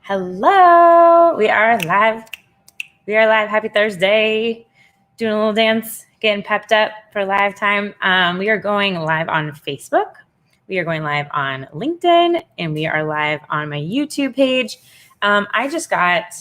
Hello, we are live. We are live. Happy Thursday. Doing a little dance, getting pepped up for live time. We are going live on Facebook. We are going live on LinkedIn, and we are live on my YouTube page. I just got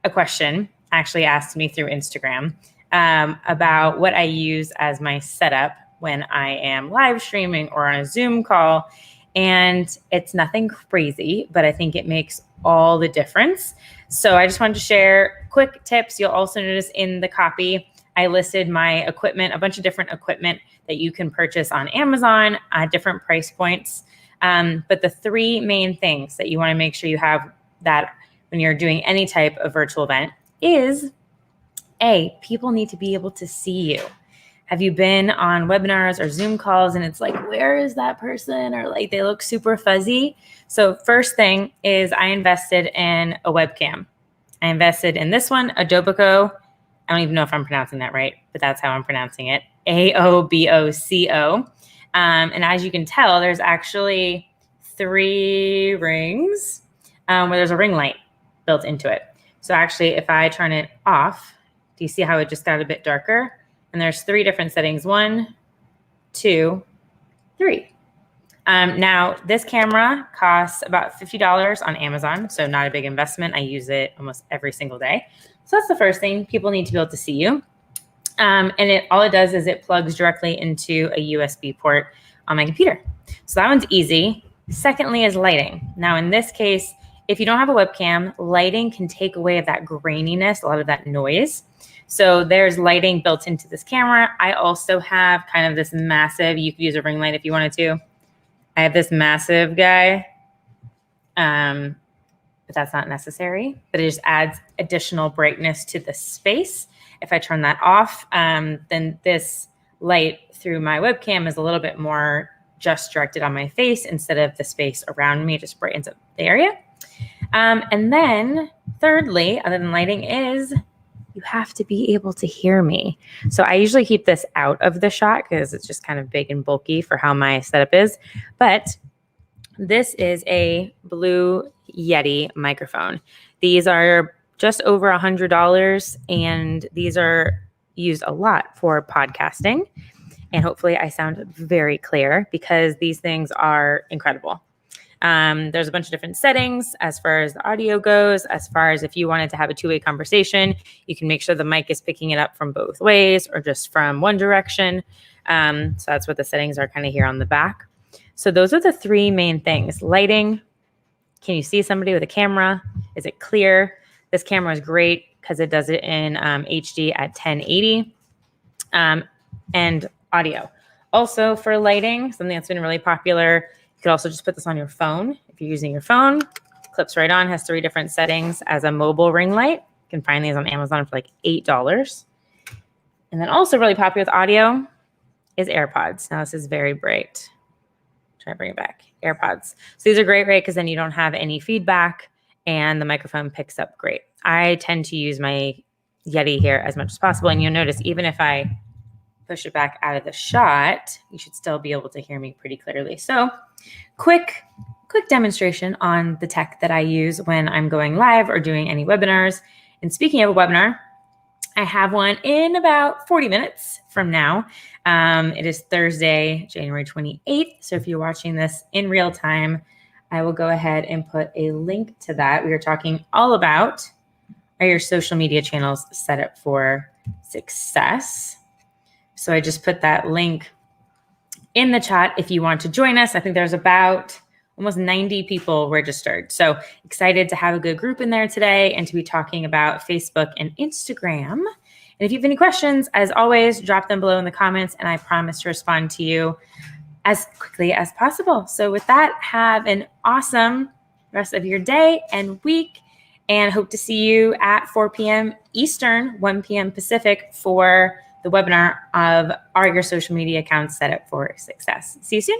a question actually asked me through Instagram about what I use as my setup when I am live streaming or on a Zoom call. And it's nothing crazy, but I think it makes all the difference. So I just wanted to share quick tips. You'll also notice in the copy, I listed my equipment, a bunch of different equipment that you can purchase on Amazon at different price points. But the three main things that you want to make sure you have that when you're doing any type of virtual event is A, people need to be able to see you. Have you been on webinars or Zoom calls and it's like, where is that person? Or like they look super fuzzy. So first thing is I invested in a webcam. I invested in this one, Adoboco. I don't even know if I'm pronouncing that right, but that's how I'm pronouncing it. Aoboco. And as you can tell, there's actually 3 rings where there's a ring light built into it. So actually, if I turn it off, do you see how it just got a bit darker? And there's 3 different settings. 1, 2, 3. Now, this camera costs about $50 on Amazon, so not a big investment. I use it almost every single day. So that's the first thing. People need to be able to see you. And all it does is it plugs directly into a USB port on my computer. So that one's easy. Secondly is lighting. Now, in this case, if you don't have a webcam, lighting can take away that graininess, a lot of that noise. So there's lighting built into this camera. I also have kind of this massive, you could use a ring light if you wanted to. I have this massive guy, but that's not necessary. But it just adds additional brightness to the space. If I turn that off, then this light through my webcam is a little bit more just directed on my face instead of the space around me. It just brightens up the area. And then thirdly, other than lighting is you have to be able to hear me. So I usually keep this out of the shot because it's just kind of big and bulky for how my setup is. But this is a Blue Yeti microphone. These are just over $100, and these are used a lot for podcasting. And hopefully I sound very clear because these things are incredible. There's a bunch of different settings as far as the audio goes. As far as if you wanted to have a 2-way conversation, you can make sure the mic is picking it up from both ways or just from one direction. So that's what the settings are kind of here on the back. So those are the 3 main things. Lighting. Can you see somebody with a camera? Is it clear? This camera is great because it does it in HD at 1080. And audio. Also for lighting, something that's been really popular, you could also just put this on your phone. If you're using your phone, clips right on, has 3 different settings as a mobile ring light. You can find these on Amazon for like $8. And then also really popular with audio is AirPods. Now this is very bright. Try to bring it back. AirPods. So these are great, right? Because then you don't have any feedback and the microphone picks up great. I tend to use my Yeti here as much as possible. And you'll notice even if I push it back out of the shot, you should still be able to hear me pretty clearly. So quick demonstration on the tech that I use when I'm going live or doing any webinars. And speaking of a webinar, I have one in about 40 minutes from now. It is Thursday, January 28th. So if you're watching this in real time, I will go ahead and put a link to that. We are talking all about are your social media channels set up for success. So I just put that link in the chat if you want to join us. I think there's about almost 90 people registered. So excited to have a good group in there today and to be talking about Facebook and Instagram. And if you have any questions, as always, drop them below in the comments and I promise to respond to you as quickly as possible. So with that, have an awesome rest of your day and week and hope to see you at 4 p.m. Eastern, 1 p.m. Pacific for the webinar of Are Your Social Media Accounts Set Up for Success? See you soon.